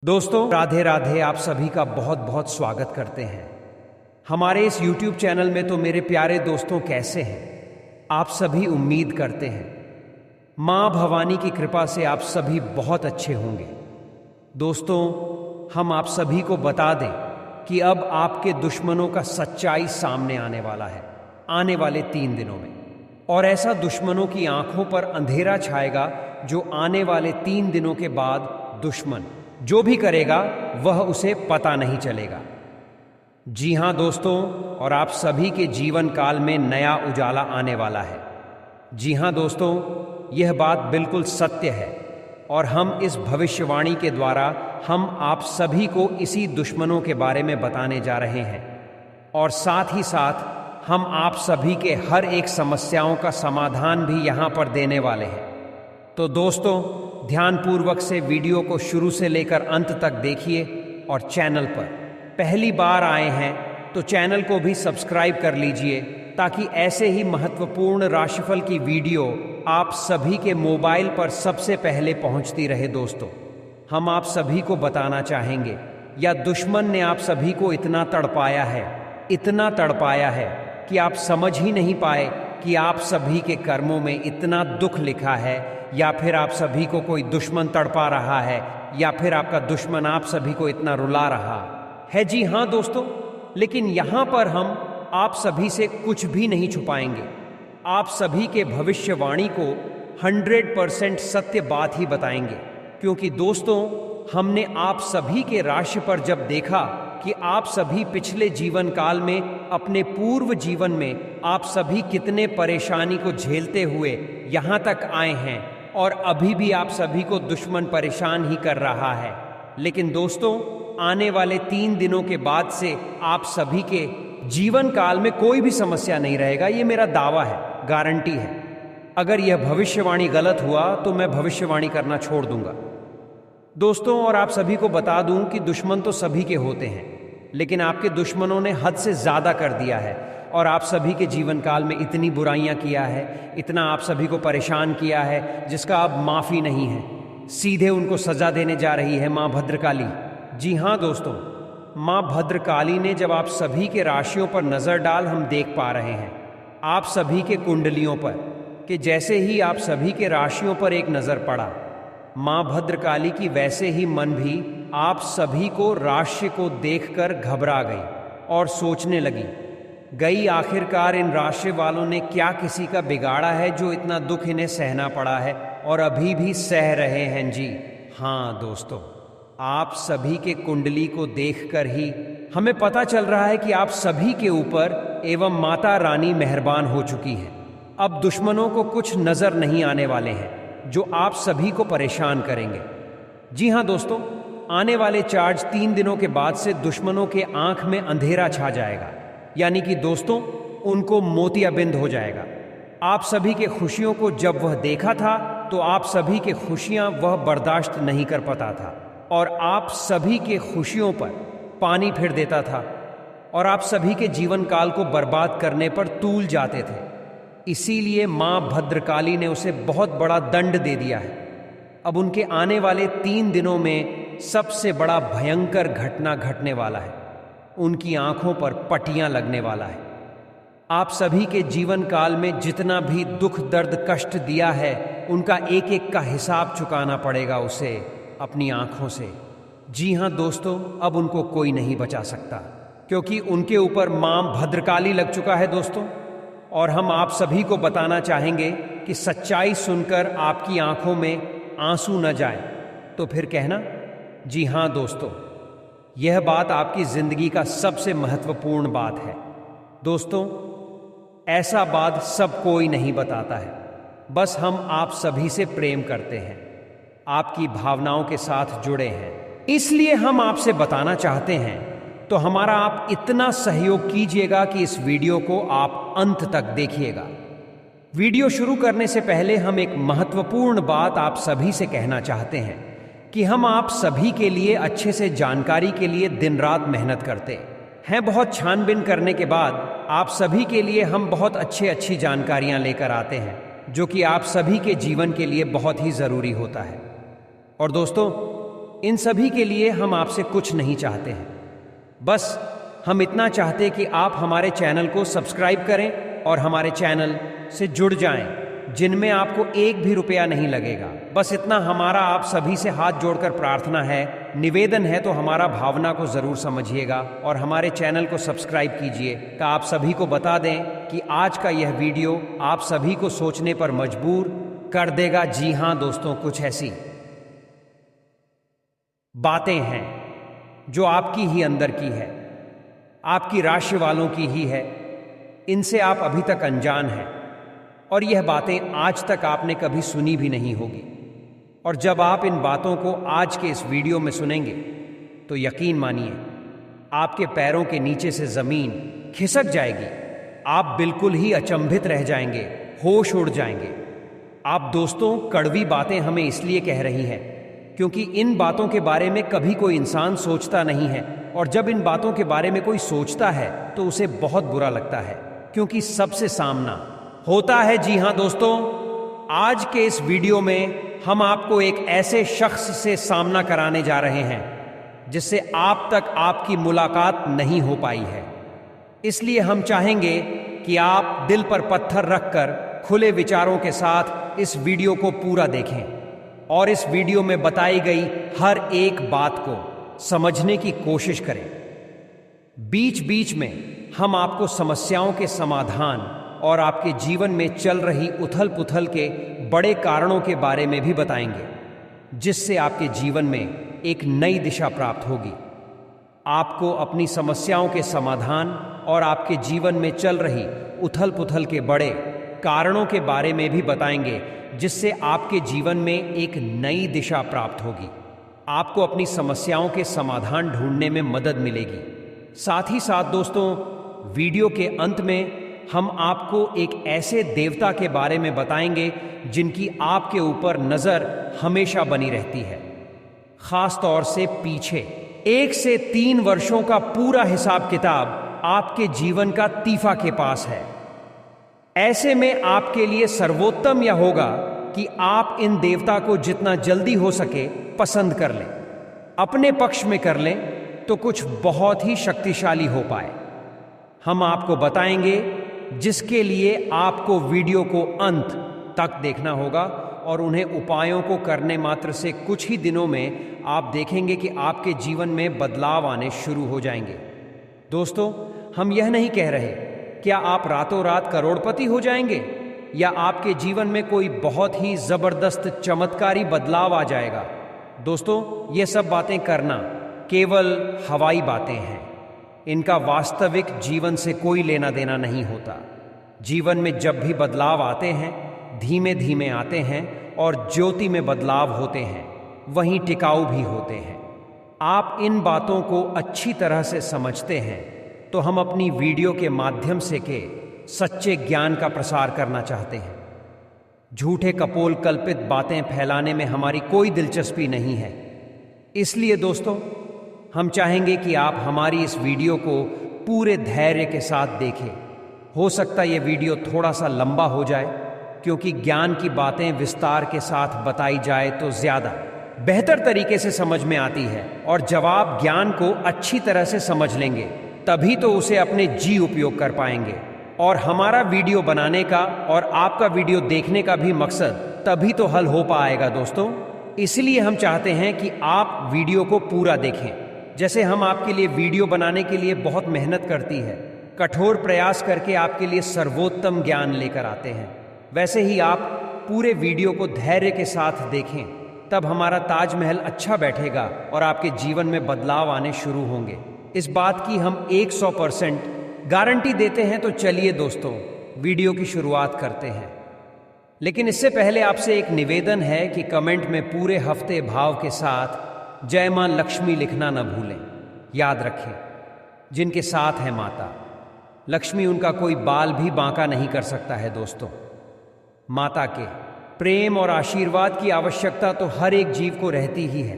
दोस्तों राधे राधे, आप सभी का बहुत बहुत स्वागत करते हैं हमारे इस YouTube चैनल में। तो मेरे प्यारे दोस्तों, कैसे हैं आप सभी? उम्मीद करते हैं माँ भवानी की कृपा से आप सभी बहुत अच्छे होंगे। दोस्तों, हम आप सभी को बता दें कि अब आपके दुश्मनों का सच्चाई सामने आने वाला है आने वाले 3 दिनों में। और ऐसा दुश्मनों की आंखों पर अंधेरा छाएगा जो आने वाले 3 दिनों के बाद दुश्मन जो भी करेगा वह उसे पता नहीं चलेगा। जी हां दोस्तों, और आप सभी के जीवन काल में नया उजाला आने वाला है। जी हां दोस्तों, यह बात बिल्कुल सत्य है और हम इस भविष्यवाणी के द्वारा हम आप सभी को इसी दुश्मनों के बारे में बताने जा रहे हैं। और साथ ही साथ हम आप सभी के हर एक समस्याओं का समाधान भी यहाँ पर देने वाले हैं। तो दोस्तों, ध्यानपूर्वक से वीडियो को शुरू से लेकर अंत तक देखिए और चैनल पर पहली बार आए हैं तो चैनल को भी सब्सक्राइब कर लीजिए, ताकि ऐसे ही महत्वपूर्ण राशिफल की वीडियो आप सभी के मोबाइल पर सबसे पहले पहुंचती रहे। दोस्तों, हम आप सभी को बताना चाहेंगे, या दुश्मन ने आप सभी को इतना तड़पाया है कि आप समझ ही नहीं पाए कि आप सभी के कर्मों में इतना दुख लिखा है, या फिर आप सभी को कोई दुश्मन तड़पा रहा है, या फिर आपका दुश्मन आप सभी को इतना रुला रहा है। जी हाँ दोस्तों, लेकिन यहाँ पर हम आप सभी से कुछ भी नहीं छुपाएंगे। आप सभी के भविष्यवाणी को 100% सत्य बात ही बताएंगे, क्योंकि दोस्तों, हमने आप सभी के राशि पर जब देखा कि आप सभी पिछले जीवन काल में, अपने पूर्व जीवन में आप सभी कितने परेशानी को झेलते हुए यहाँ तक आए हैं, और अभी भी आप सभी को दुश्मन परेशान ही कर रहा है। लेकिन दोस्तों, आने वाले 3 दिनों के बाद से आप सभी के जीवन काल में कोई भी समस्या नहीं रहेगा। ये मेरा दावा है, गारंटी है। अगर यह भविष्यवाणी गलत हुआ तो मैं भविष्यवाणी करना छोड़ दूंगा दोस्तों। और आप सभी को बता दूं कि दुश्मन तो सभी के होते हैं, लेकिन आपके दुश्मनों ने हद से ज़्यादा कर दिया है और आप सभी के जीवन काल में इतनी बुराइयां किया है, इतना आप सभी को परेशान किया है, जिसका अब माफ़ी नहीं है। सीधे उनको सज़ा देने जा रही है माँ भद्रकाली। जी हाँ दोस्तों, माँ भद्रकाली ने जब आप सभी के राशियों पर नज़र डाल, हम देख पा रहे हैं आप सभी के कुंडलियों पर, कि जैसे ही आप सभी के राशियों पर एक नज़र पड़ा, माँ भद्रकाली की वैसे ही मन भी आप सभी को राशि को देखकर घबरा गई और सोचने गई आखिरकार इन राशि वालों ने क्या किसी का बिगाड़ा है जो इतना दुख इन्हें सहना पड़ा है, और अभी भी सह रहे हैं। जी हाँ दोस्तों, आप सभी के कुंडली को देखकर ही हमें पता चल रहा है कि आप सभी के ऊपर एवं माता रानी मेहरबान हो चुकी हैं। अब दुश्मनों को कुछ नजर नहीं आने वाले हैं जो आप सभी को परेशान करेंगे। जी हाँ दोस्तों, आने वाले 3 दिनों के बाद से दुश्मनों के आंख में अंधेरा छा जाएगा, यानी कि दोस्तों, उनको मोतियाबिंद हो जाएगा। आप सभी के खुशियों को जब वह देखा था तो आप सभी के खुशियां वह बर्दाश्त नहीं कर पाता था, और आप सभी के खुशियों पर पानी फिर देता था, और आप सभी के जीवन काल को बर्बाद करने पर तूल जाते थे। इसीलिए माँ भद्रकाली ने उसे बहुत बड़ा दंड दे दिया है। अब उनके आने वाले 3 दिनों में सबसे बड़ा भयंकर घटना घटने वाला है। उनकी आंखों पर पट्टियां लगने वाला है। आप सभी के जीवन काल में जितना भी दुख दर्द कष्ट दिया है, उनका एक एक का हिसाब चुकाना पड़ेगा उसे अपनी आंखों से। जी हाँ दोस्तों, अब उनको कोई नहीं बचा सकता, क्योंकि उनके ऊपर मां भद्रकाली लग चुका है दोस्तों। और हम आप सभी को बताना चाहेंगे कि सच्चाई सुनकर आपकी आंखों में आंसू न जाए तो फिर कहना। जी हाँ दोस्तों, यह बात आपकी जिंदगी का सबसे महत्वपूर्ण बात है। दोस्तों, ऐसा बात सब कोई नहीं बताता है, बस हम आप सभी से प्रेम करते हैं, आपकी भावनाओं के साथ जुड़े हैं, इसलिए हम आपसे बताना चाहते हैं। तो हमारा आप इतना सहयोग कीजिएगा कि इस वीडियो को आप अंत तक देखिएगा। वीडियो शुरू करने से पहले हम एक महत्वपूर्ण बात आप सभी से कहना चाहते हैं कि हम आप सभी के लिए अच्छे से जानकारी के लिए दिन रात मेहनत करते हैं। बहुत छानबीन करने के बाद आप सभी के लिए हम बहुत अच्छी जानकारियां लेकर आते हैं, जो कि आप सभी के जीवन के लिए बहुत ही ज़रूरी होता है। और दोस्तों, इन सभी के लिए हम आपसे कुछ नहीं चाहते हैं, बस हम इतना चाहते कि आप हमारे चैनल को सब्सक्राइब करें और हमारे चैनल से जुड़ जाएं, जिनमें आपको एक भी रुपया नहीं लगेगा। बस इतना हमारा आप सभी से हाथ जोड़कर प्रार्थना है, निवेदन है, तो हमारा भावना को ज़रूर समझिएगा और हमारे चैनल को सब्सक्राइब कीजिए। का आप सभी को बता दें कि आज का यह वीडियो आप सभी को सोचने पर मजबूर कर देगा। जी हाँ दोस्तों, कुछ ऐसी बातें हैं जो आपकी ही अंदर की है, आपकी राशि वालों की ही है, इनसे आप अभी तक अनजान हैं और यह बातें आज तक आपने कभी सुनी भी नहीं होगी। और जब आप इन बातों को आज के इस वीडियो में सुनेंगे तो यकीन मानिए आपके पैरों के नीचे से ज़मीन खिसक जाएगी, आप बिल्कुल ही अचंभित रह जाएंगे, होश उड़ जाएंगे। आप दोस्तों, कड़वी बातें हमें इसलिए कह रही हैं क्योंकि इन बातों के बारे में कभी कोई इंसान सोचता नहीं है, और जब इन बातों के बारे में कोई सोचता है तो उसे बहुत बुरा लगता है, क्योंकि सबसे सामना होता है। जी हाँ दोस्तों, आज के इस वीडियो में हम आपको एक ऐसे शख्स से सामना कराने जा रहे हैं जिससे आप तक आपकी मुलाकात नहीं हो पाई है। इसलिए हम चाहेंगे कि आप दिल पर पत्थर रखकर खुले विचारों के साथ इस वीडियो को पूरा देखें और इस वीडियो में बताई गई हर एक बात को समझने की कोशिश करें। बीच बीच में हम आपको समस्याओं के समाधान और आपके जीवन में चल रही उथल पुथल के बड़े कारणों के बारे में भी बताएंगे, जिससे आपके जीवन में एक नई दिशा प्राप्त होगी। आपको अपनी समस्याओं के समाधान और आपके जीवन में चल रही उथल पुथल के बड़े कारणों के बारे में भी बताएंगे, जिससे आपके जीवन में एक नई दिशा प्राप्त होगी। आपको अपनी समस्याओं के समाधान ढूंढने में मदद मिलेगी। साथ ही साथ दोस्तों, वीडियो के अंत में हम आपको एक ऐसे देवता के बारे में बताएंगे जिनकी आपके ऊपर नज़र हमेशा बनी रहती है, खास तौर से पीछे 1 से 3 वर्षों का पूरा हिसाब किताब आपके जीवन का तीफा के पास है। ऐसे में आपके लिए सर्वोत्तम यह होगा कि आप इन देवता को जितना जल्दी हो सके पसंद कर लें, अपने पक्ष में कर लें, तो कुछ बहुत ही शक्तिशाली हो पाए। हम आपको बताएंगे, जिसके लिए आपको वीडियो को अंत तक देखना होगा और उन्हें उपायों को करने मात्र से कुछ ही दिनों में आप देखेंगे कि आपके जीवन में बदलाव आने शुरू हो जाएंगे। दोस्तों, हम यह नहीं कह रहे क्या आप रातों रात करोड़पति हो जाएंगे या आपके जीवन में कोई बहुत ही ज़बरदस्त चमत्कारी बदलाव आ जाएगा। दोस्तों, ये सब बातें करना केवल हवाई बातें हैं, इनका वास्तविक जीवन से कोई लेना देना नहीं होता। जीवन में जब भी बदलाव आते हैं, धीमे धीमे आते हैं और ज्योति में बदलाव होते हैं, वहीं टिकाऊ भी होते हैं। आप इन बातों को अच्छी तरह से समझते हैं तो हम अपनी वीडियो के माध्यम से के सच्चे ज्ञान का प्रसार करना चाहते हैं। झूठे कपोल कल्पित बातें फैलाने में हमारी कोई दिलचस्पी नहीं है। इसलिए दोस्तों, हम चाहेंगे कि आप हमारी इस वीडियो को पूरे धैर्य के साथ देखें। हो सकता है ये वीडियो थोड़ा सा लंबा हो जाए, क्योंकि ज्ञान की बातें विस्तार के साथ बताई जाए तो ज़्यादा बेहतर तरीके से समझ में आती है, और जब आप ज्ञान को अच्छी तरह से समझ लेंगे तभी तो उसे अपने जी उपयोग कर पाएंगे। और हमारा वीडियो बनाने का और आपका वीडियो देखने का भी मकसद तभी तो हल हो पाएगा दोस्तों। इसलिए हम चाहते हैं कि आप वीडियो को पूरा देखें। जैसे हम आपके लिए वीडियो बनाने के लिए बहुत मेहनत करती है, कठोर प्रयास करके आपके लिए सर्वोत्तम ज्ञान लेकर आते हैं, वैसे ही आप पूरे वीडियो को धैर्य के साथ देखें, तब हमारा ताजमहल अच्छा बैठेगा और आपके जीवन में बदलाव आने शुरू होंगे। इस बात की हम 100% गारंटी देते हैं। तो चलिए दोस्तों, वीडियो की शुरुआत करते हैं। लेकिन इससे पहले आपसे एक निवेदन है कि कमेंट में पूरे हफ्ते भाव के साथ जय मां लक्ष्मी लिखना न भूलें। याद रखें, जिनके साथ है माता लक्ष्मी, उनका कोई बाल भी बांका नहीं कर सकता है दोस्तों। माता के प्रेम और आशीर्वाद की आवश्यकता तो हर एक जीव को रहती ही है।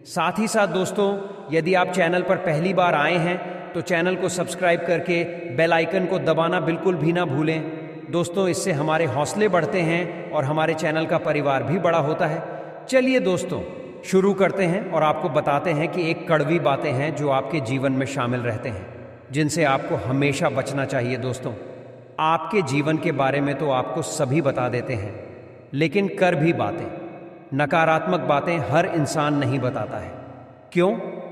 साथ ही साथ दोस्तों, यदि आप चैनल पर पहली बार आए हैं तो चैनल को सब्सक्राइब करके बेल आइकन को दबाना बिल्कुल भी ना भूलें दोस्तों। इससे हमारे हौसले बढ़ते हैं और हमारे चैनल का परिवार भी बड़ा होता है। चलिए दोस्तों, शुरू करते हैं और आपको बताते हैं कि एक कड़वी बातें हैं जो आपके जीवन में शामिल रहते हैं, जिनसे आपको हमेशा बचना चाहिए। दोस्तों, आपके जीवन के बारे में तो आपको सभी बता देते हैं, लेकिन कर भी बातें, नकारात्मक बातें हर इंसान नहीं बताता है। क्यों?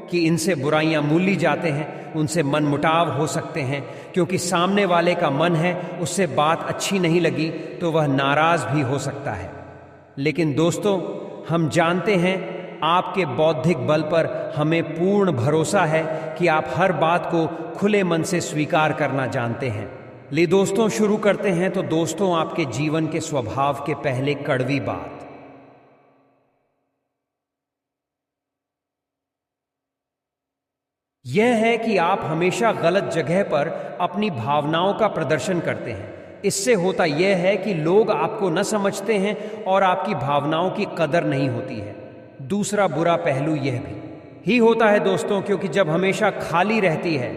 कि इनसे बुराइयां मूली जाते हैं, उनसे मनमुटाव हो सकते हैं, क्योंकि सामने वाले का मन है, उससे बात अच्छी नहीं लगी तो वह नाराज भी हो सकता है। लेकिन दोस्तों, हम जानते हैं आपके बौद्धिक बल पर हमें पूर्ण भरोसा है कि आप हर बात को खुले मन से स्वीकार करना जानते हैं। ले दोस्तों, शुरू करते हैं। तो दोस्तों, आपके जीवन के स्वभाव के पहले कड़वी बात यह है कि आप हमेशा गलत जगह पर अपनी भावनाओं का प्रदर्शन करते हैं। इससे होता यह है कि लोग आपको न समझते हैं और आपकी भावनाओं की कदर नहीं होती है। दूसरा बुरा पहलू यह भी ही होता है दोस्तों, क्योंकि जब हमेशा खाली रहती है,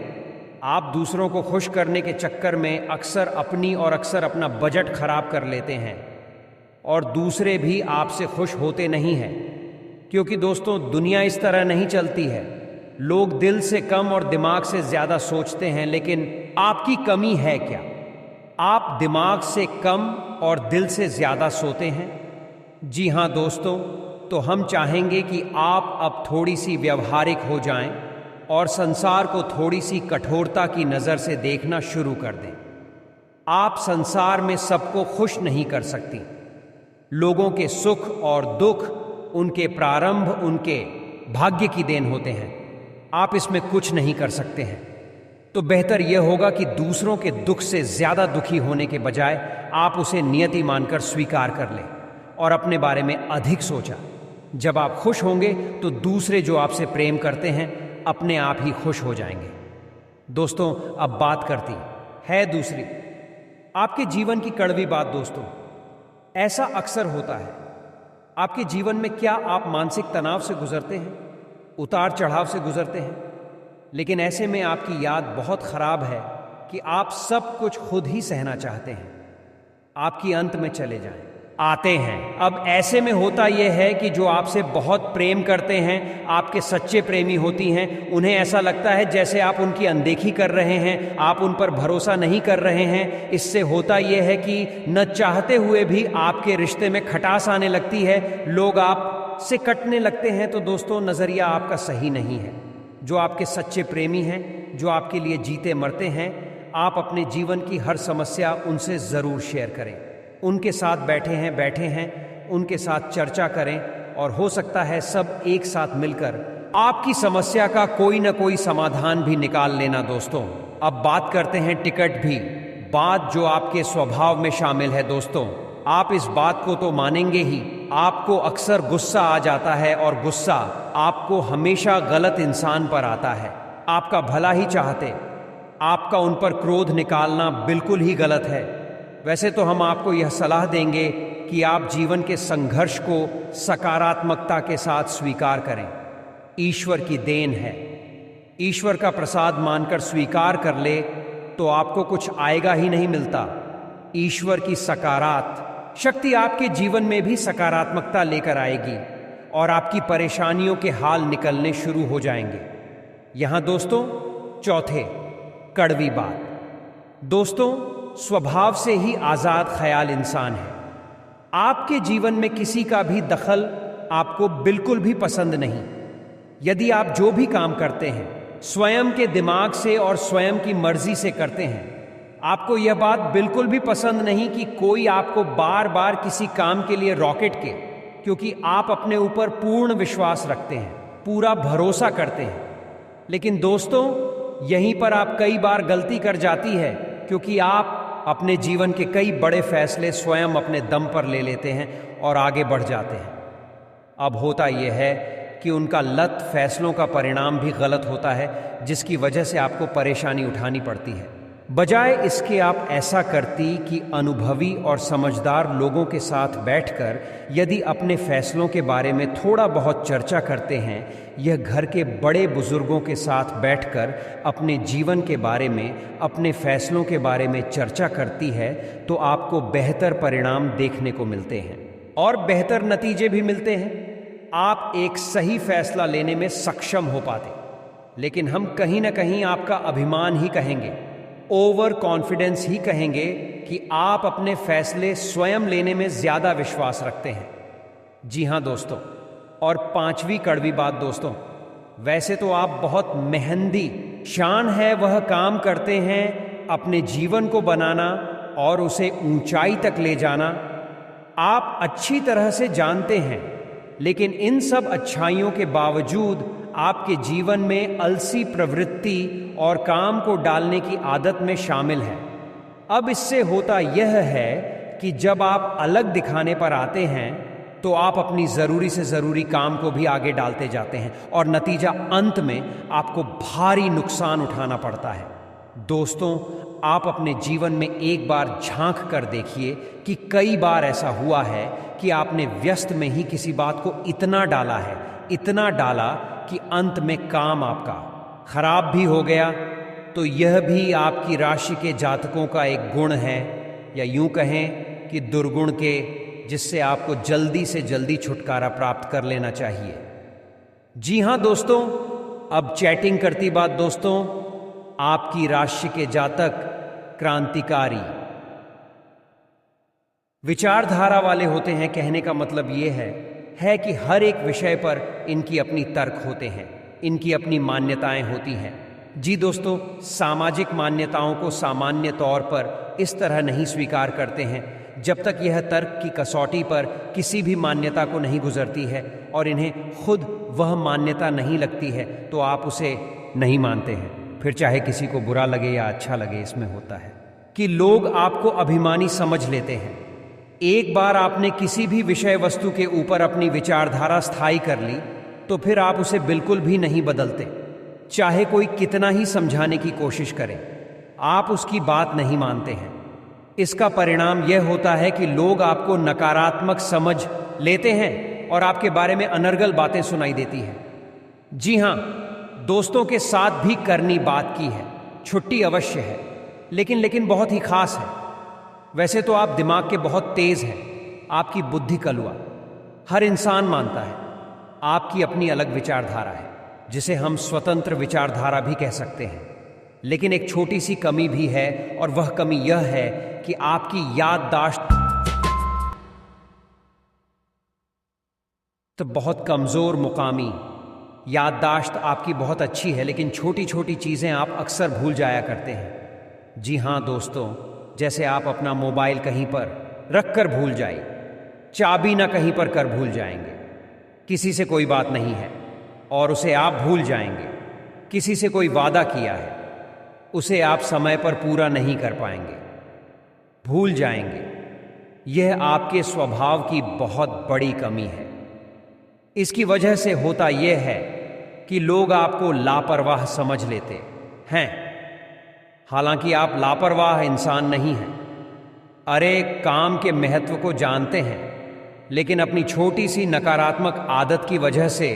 आप दूसरों को खुश करने के चक्कर में अक्सर अपनी और अक्सर अपना बजट खराब कर लेते हैं और दूसरे भी आपसे खुश होते नहीं हैं। क्योंकि दोस्तों, दुनिया इस तरह नहीं चलती है। लोग दिल से कम और दिमाग से ज्यादा सोचते हैं, लेकिन आपकी कमी है क्या? आप दिमाग से कम और दिल से ज्यादा सोते हैं। जी हाँ दोस्तों, तो हम चाहेंगे कि आप अब थोड़ी सी व्यवहारिक हो जाएं और संसार को थोड़ी सी कठोरता की नज़र से देखना शुरू कर दें। आप संसार में सबको खुश नहीं कर सकती। लोगों के सुख और दुख उनके प्रारंभ, उनके भाग्य की देन होते हैं। आप इसमें कुछ नहीं कर सकते हैं। तो बेहतर यह होगा कि दूसरों के दुख से ज्यादा दुखी होने के बजाय आप उसे नियति मानकर स्वीकार कर लें और अपने बारे में अधिक सोचा। जब आप खुश होंगे तो दूसरे जो आपसे प्रेम करते हैं अपने आप ही खुश हो जाएंगे। दोस्तों, अब बात करती है दूसरी, आपके जीवन की कड़वी बात। दोस्तों, ऐसा अक्सर होता है। आपके जीवन में क्या आप मानसिक तनाव से गुजरते हैं, उतार चढ़ाव से गुजरते हैं? लेकिन ऐसे में आपकी याद बहुत खराब है कि आप सब कुछ खुद ही सहना चाहते हैं। आपकी अंत में चले जाएं, आते हैं। अब ऐसे में होता यह है कि जो आपसे बहुत प्रेम करते हैं, आपके सच्चे प्रेमी होती हैं, उन्हें ऐसा लगता है जैसे आप उनकी अनदेखी कर रहे हैं, आप उन पर भरोसा नहीं कर रहे हैं। इससे होता यह है कि न चाहते हुए भी आपके रिश्ते में खटास आने लगती है, लोग आपसे कटने लगते हैं। तो दोस्तों, नज़रिया आपका सही नहीं है। जो आपके सच्चे प्रेमी हैं, जो आपके लिए जीते मरते हैं, आप अपने जीवन की हर समस्या उनसे ज़रूर शेयर करें। उनके साथ बैठे हैं, उनके साथ चर्चा करें और हो सकता है सब एक साथ मिलकर आपकी समस्या का कोई न कोई समाधान भी निकाल लेना। दोस्तों, अब बात करते हैं टिकट भी, बात जो आपके स्वभाव में शामिल है। दोस्तों, आप इस बात को तो मानेंगे ही, आपको अक्सर गुस्सा आ जाता है और गुस्सा आपको हमेशा गलत इंसान पर आता है। आपका भला ही चाहते आपका उन पर क्रोध निकालना बिल्कुल ही गलत है। वैसे तो हम आपको यह सलाह देंगे कि आप जीवन के संघर्ष को सकारात्मकता के साथ स्वीकार करें। ईश्वर की देन है, ईश्वर का प्रसाद मानकर स्वीकार कर ले तो आपको कुछ आएगा ही नहीं मिलता। ईश्वर की सकारात्मक शक्ति आपके जीवन में भी सकारात्मकता लेकर आएगी और आपकी परेशानियों के हाल निकलने शुरू हो जाएंगे। यहां दोस्तों, चौथे कड़वी बात। दोस्तों, स्वभाव से ही आज़ाद ख्याल इंसान है। आपके जीवन में किसी का भी दखल आपको बिल्कुल भी पसंद नहीं। यदि आप जो भी काम करते हैं स्वयं के दिमाग से और स्वयं की मर्जी से करते हैं, आपको यह बात बिल्कुल भी पसंद नहीं कि कोई आपको बार बार किसी काम के लिए रॉकेट के, क्योंकि आप अपने ऊपर पूर्ण विश्वास रखते हैं, पूरा भरोसा करते हैं। लेकिन दोस्तों, यहीं पर आप कई बार गलती कर जाती है, क्योंकि आप अपने जीवन के कई बड़े फैसले स्वयं अपने दम पर ले लेते हैं और आगे बढ़ जाते हैं। अब होता यह है कि उनका लत फैसलों का परिणाम भी गलत होता है, जिसकी वजह से आपको परेशानी उठानी पड़ती है। बजाय इसके आप ऐसा करती कि अनुभवी और समझदार लोगों के साथ बैठकर यदि अपने फैसलों के बारे में थोड़ा बहुत चर्चा करते हैं, यह घर के बड़े बुजुर्गों के साथ बैठकर अपने जीवन के बारे में, अपने फैसलों के बारे में चर्चा करती है, तो आपको बेहतर परिणाम देखने को मिलते हैं और बेहतर नतीजे भी मिलते हैं। आप एक सही फैसला लेने में सक्षम हो पाते, लेकिन हम कहीं ना कहीं आपका अभिमान ही कहेंगे, ओवर कॉन्फिडेंस ही कहेंगे कि आप अपने फैसले स्वयं लेने में ज्यादा विश्वास रखते हैं। जी हाँ दोस्तों, और पांचवी कड़वी बात दोस्तों, वैसे तो आप बहुत मेहंदी शान है वह काम करते हैं अपने जीवन को बनाना और उसे ऊंचाई तक ले जाना। आप अच्छी तरह से जानते हैं, लेकिन इन सब अच्छाइयों के बावजूद आपके जीवन में अलसी प्रवृत्ति और काम को डालने की आदत में शामिल है। अब इससे होता यह है कि जब आप अलग दिखाने पर आते हैं तो आप अपनी ज़रूरी से ज़रूरी काम को भी आगे डालते जाते हैं और नतीजा अंत में आपको भारी नुकसान उठाना पड़ता है। दोस्तों, आप अपने जीवन में एक बार झांक कर देखिए कि कई बार ऐसा हुआ है कि आपने व्यस्त में ही किसी बात को इतना डाला है, इतना डाला कि अंत में काम आपका खराब भी हो गया। तो यह भी आपकी राशि के जातकों का एक गुण है, या यूं कहें कि दुर्गुण के, जिससे आपको जल्दी से जल्दी छुटकारा प्राप्त कर लेना चाहिए। जी हां दोस्तों, अब चैटिंग करती बात दोस्तों, आपकी राशि के जातक क्रांतिकारी विचारधारा वाले होते हैं। कहने का मतलब यह है कि हर एक विषय पर इनकी अपनी तर्क होते हैं, इनकी अपनी मान्यताएं होती हैं। जी दोस्तों, सामाजिक मान्यताओं को सामान्य तौर पर इस तरह नहीं स्वीकार करते हैं जब तक यह तर्क की कसौटी पर किसी भी मान्यता को नहीं गुजरती है और इन्हें खुद वह मान्यता नहीं लगती है तो आप उसे नहीं मानते हैं। फिर चाहे किसी को बुरा लगे या अच्छा लगे, इसमें होता है कि लोग आपको अभिमानी समझ लेते हैं। एक बार आपने किसी भी विषय वस्तु के ऊपर अपनी विचारधारा स्थायी कर ली तो फिर आप उसे बिल्कुल भी नहीं बदलते, चाहे कोई कितना ही समझाने की कोशिश करे, आप उसकी बात नहीं मानते हैं। इसका परिणाम यह होता है कि लोग आपको नकारात्मक समझ लेते हैं और आपके बारे में अनर्गल बातें सुनाई देती हैं। जी हां, दोस्तों के साथ भी करनी बात की है, छुट्टी अवश्य है, लेकिन बहुत ही खास है। वैसे तो आप दिमाग के बहुत तेज हैं, आपकी बुद्धि कलुआ, हर इंसान मानता है। आपकी अपनी अलग विचारधारा है, जिसे हम स्वतंत्र विचारधारा भी कह सकते हैं। लेकिन एक छोटी सी कमी भी है, और वह कमी यह है कि आपकी याददाश्त तो बहुत कमजोर मुकामी। याददाश्त आपकी बहुत अच्छी है, लेकिन छोटी छोटी चीजें आप अक्सर भूल जाया करते हैं। जी हां दोस्तों, जैसे आप अपना मोबाइल कहीं पर रख कर भूल जाइए, चाबी ना कहीं पर कर भूल जाएंगे, किसी से कोई बात नहीं है और उसे आप भूल जाएंगे। किसी से कोई वादा किया है, उसे आप समय पर पूरा नहीं कर पाएंगे, भूल जाएंगे। यह आपके स्वभाव की बहुत बड़ी कमी है। इसकी वजह से होता यह है कि लोग आपको लापरवाह समझ लेते हैं, हालांकि आप लापरवाह इंसान नहीं हैं। अरे, काम के महत्व को जानते हैं, लेकिन अपनी छोटी सी नकारात्मक आदत की वजह से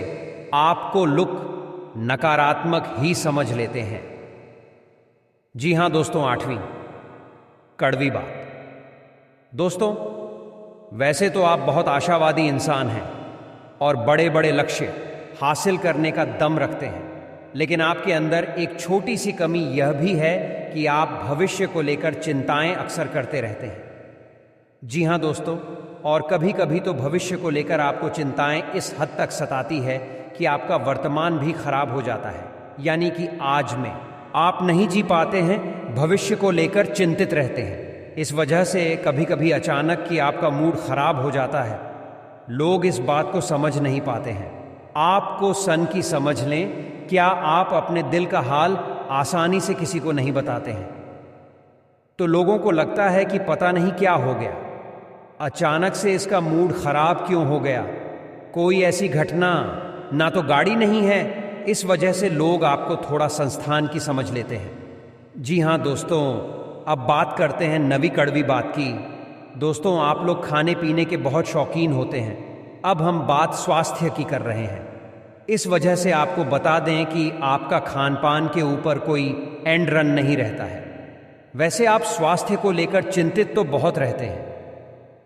आपको लोग नकारात्मक ही समझ लेते हैं। जी हां दोस्तों, 8वीं कड़वी बात। दोस्तों, वैसे तो आप बहुत आशावादी इंसान हैं और बड़े बड़े लक्ष्य हासिल करने का दम रखते हैं, लेकिन आपके अंदर एक छोटी सी कमी यह भी है कि आप भविष्य को लेकर चिंताएं अक्सर करते रहते हैं। जी हां दोस्तों, और कभी कभी तो भविष्य को लेकर आपको चिंताएं इस हद तक सताती है कि आपका वर्तमान भी खराब हो जाता है, यानी कि आज में आप नहीं जी पाते हैं, भविष्य को लेकर चिंतित रहते हैं। इस वजह से कभी कभी अचानक कि आपका मूड खराब हो जाता है। लोग इस बात को समझ नहीं पाते हैं। आपको सन की समझ लें, क्या आप अपने दिल का हाल आसानी से किसी को नहीं बताते हैं? तो लोगों को लगता है कि पता नहीं क्या हो गया, अचानक से इसका मूड खराब क्यों हो गया, कोई ऐसी घटना, ना तो गाड़ी नहीं है। इस वजह से लोग आपको थोड़ा संस्थान की समझ लेते हैं। जी हां दोस्तों, अब बात करते हैं 9वीं कड़वी बात की। दोस्तों, आप लोग खाने पीने के बहुत शौकीन होते हैं। अब हम बात स्वास्थ्य की कर रहे हैं। इस वजह से आपको बता दें कि आपका खान पान के ऊपर कोई एंड रन नहीं रहता है। वैसे आप स्वास्थ्य को लेकर चिंतित तो बहुत रहते हैं,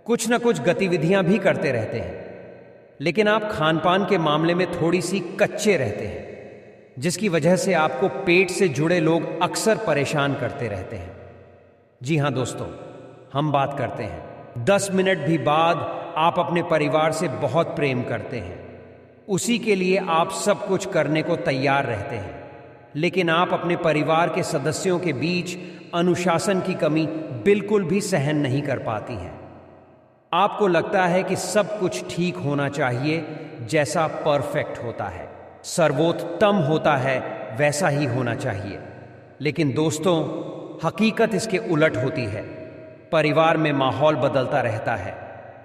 कुछ न कुछ गतिविधियां भी करते रहते हैं, लेकिन आप खान पान के मामले में थोड़ी सी कच्चे रहते हैं, जिसकी वजह से आपको पेट से जुड़े लोग अक्सर परेशान करते रहते हैं। जी हाँ दोस्तों, हम बात करते हैं 10 मिनट भी बाद आप अपने परिवार से बहुत प्रेम करते हैं, उसी के लिए आप सब कुछ करने को तैयार रहते हैं, लेकिन आप अपने परिवार के सदस्यों के बीच अनुशासन की कमी बिल्कुल भी सहन नहीं कर पाती हैं। आपको लगता है कि सब कुछ ठीक होना चाहिए, जैसा परफेक्ट होता है, सर्वोत्तम होता है, वैसा ही होना चाहिए। लेकिन दोस्तों, हकीकत इसके उलट होती है। परिवार में माहौल बदलता रहता है,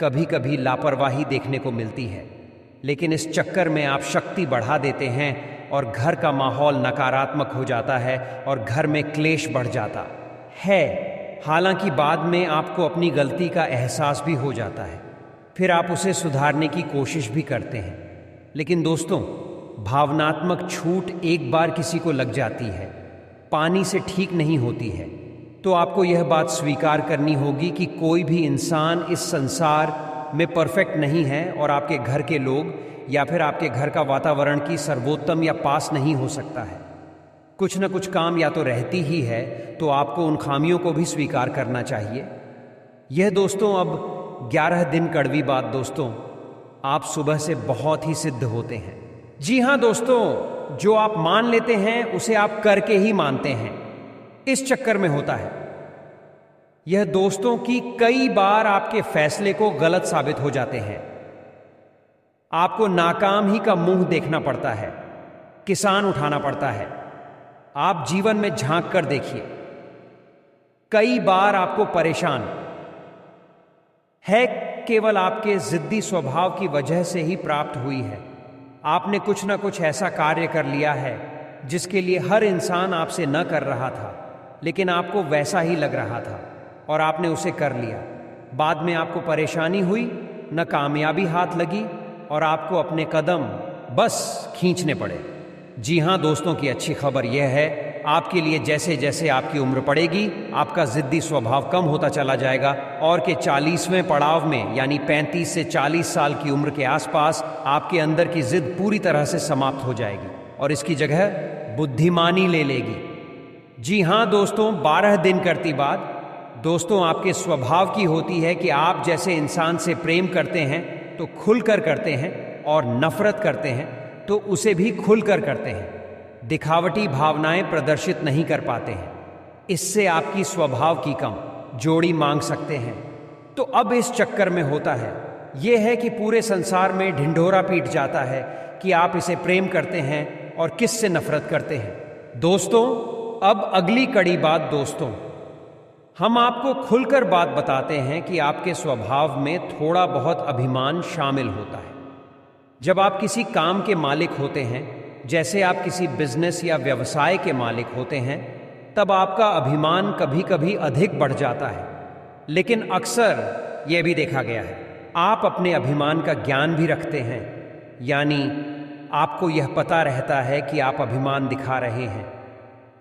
कभी कभी लापरवाही देखने को मिलती है, लेकिन इस चक्कर में आप शक्ति बढ़ा देते हैं और घर का माहौल नकारात्मक हो जाता है और घर में क्लेश बढ़ जाता है। हालांकि बाद में आपको अपनी गलती का एहसास भी हो जाता है, फिर आप उसे सुधारने की कोशिश भी करते हैं। लेकिन दोस्तों, भावनात्मक छूट एक बार किसी को लग जाती है, पानी से ठीक नहीं होती है, तो आपको यह बात स्वीकार करनी होगी कि कोई भी इंसान इस संसार में परफेक्ट नहीं है और आपके घर के लोग या फिर आपके घर का वातावरण की सर्वोत्तम या पास नहीं हो सकता है। कुछ न कुछ काम या तो रहती ही है, तो आपको उन खामियों को भी स्वीकार करना चाहिए। यह दोस्तों अब 11 दिन कड़वी बात दोस्तों, आप सुबह से बहुत ही सिद्ध होते हैं। जी हाँ दोस्तों, जो आप मान लेते हैं उसे आप करके ही मानते हैं, इस चक्कर में होता है यह दोस्तों कि कई बार आपके फैसले को गलत साबित हो जाते हैं। आपको नाकाम ही का मुंह देखना पड़ता है, किसान उठाना पड़ता है। आप जीवन में झांक कर देखिए, कई बार आपको परेशान है केवल आपके जिद्दी स्वभाव की वजह से ही प्राप्त हुई है। आपने कुछ ना कुछ ऐसा कार्य कर लिया है जिसके लिए हर इंसान आपसे न कर रहा था, लेकिन आपको वैसा ही लग रहा था और आपने उसे कर लिया। बाद में आपको परेशानी हुई, न कामयाबी हाथ लगी और आपको अपने कदम बस खींचने पड़े। जी हाँ दोस्तों, की अच्छी खबर यह है, आपके लिए जैसे जैसे आपकी उम्र बढ़ेगी, आपका जिद्दी स्वभाव कम होता चला जाएगा और के 40वें पड़ाव में यानी 35 से 40 साल की उम्र के आसपास आपके अंदर की जिद पूरी तरह से समाप्त हो जाएगी और इसकी जगह बुद्धिमानी ले लेगी। जी हाँ दोस्तों, 12 दिन करती बात दोस्तों आपके स्वभाव की होती है कि आप जैसे इंसान से प्रेम करते हैं तो खुलकर करते हैं और नफरत करते हैं तो उसे भी खुलकर करते हैं। दिखावटी भावनाएं प्रदर्शित नहीं कर पाते हैं, इससे आपकी स्वभाव की कम जोड़ी मांग सकते हैं। तो अब इस चक्कर में होता है यह है कि पूरे संसार में ढिंढोरा पीट जाता है कि आप इसे प्रेम करते हैं और किससे नफरत करते हैं। दोस्तों, अब अगली कड़ी बात दोस्तों, हम आपको खुलकर बात बताते हैं कि आपके स्वभाव में थोड़ा बहुत अभिमान शामिल होता है। जब आप किसी काम के मालिक होते हैं, जैसे आप किसी बिजनेस या व्यवसाय के मालिक होते हैं, तब आपका अभिमान कभी कभी अधिक बढ़ जाता है। लेकिन अक्सर यह भी देखा गया है, आप अपने अभिमान का ज्ञान भी रखते हैं, यानी आपको यह पता रहता है कि आप अभिमान दिखा रहे हैं,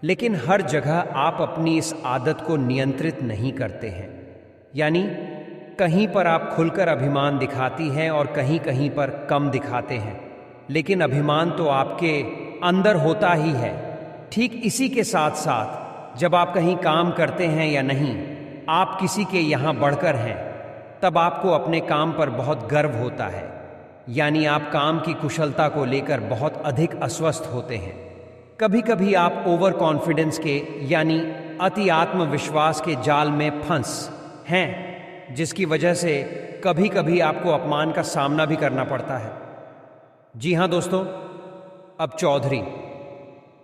लेकिन हर जगह आप अपनी इस आदत को नियंत्रित नहीं करते हैं। यानी कहीं पर आप खुलकर अभिमान दिखाती हैं और कहीं कहीं पर कम दिखाते हैं, लेकिन अभिमान तो आपके अंदर होता ही है। ठीक इसी के साथ साथ जब आप कहीं काम करते हैं या नहीं, आप किसी के यहाँ बढ़कर हैं, तब आपको अपने काम पर बहुत गर्व होता है, यानी आप काम की कुशलता को लेकर बहुत अधिक अस्वस्थ होते हैं। कभी कभी आप ओवर कॉन्फिडेंस के यानी अति आत्मविश्वास के जाल में फंस हैं, जिसकी वजह से कभी कभी आपको अपमान का सामना भी करना पड़ता है। जी हाँ दोस्तों, अब चौधरी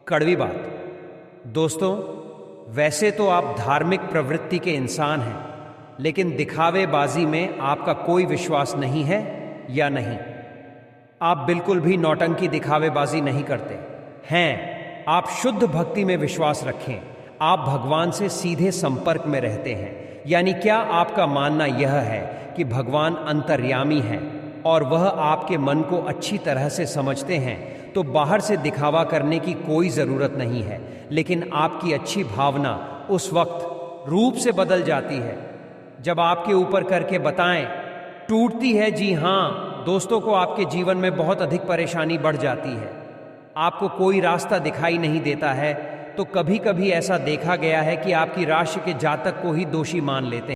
कड़वी बात दोस्तों, वैसे तो आप धार्मिक प्रवृत्ति के इंसान हैं, लेकिन दिखावेबाजी में आपका कोई विश्वास नहीं है या नहीं? आप बिल्कुल भी नौटंकी दिखावेबाजी नहीं करते हैं। आप शुद्ध भक्ति में विश्वास रखें, आप भगवान से सीधे संपर्क में रहते हैं। यानी क्या आपका मानना यह है कि भगवान अंतर्यामी है और वह आपके मन को अच्छी तरह से समझते हैं, तो बाहर से दिखावा करने की कोई ज़रूरत नहीं है। लेकिन आपकी अच्छी भावना उस वक्त रूप से बदल जाती है जब आपके ऊपर करके बताएं, टूटती है जी हाँ, दोस्तों को आपके जीवन में बहुत अधिक परेशानी बढ़ जाती है, आपको कोई रास्ता दिखाई नहीं देता है, तो कभी कभी ऐसा देखा गया है कि आपकी राशि के जातक को ही दोषी मान लेते हैं।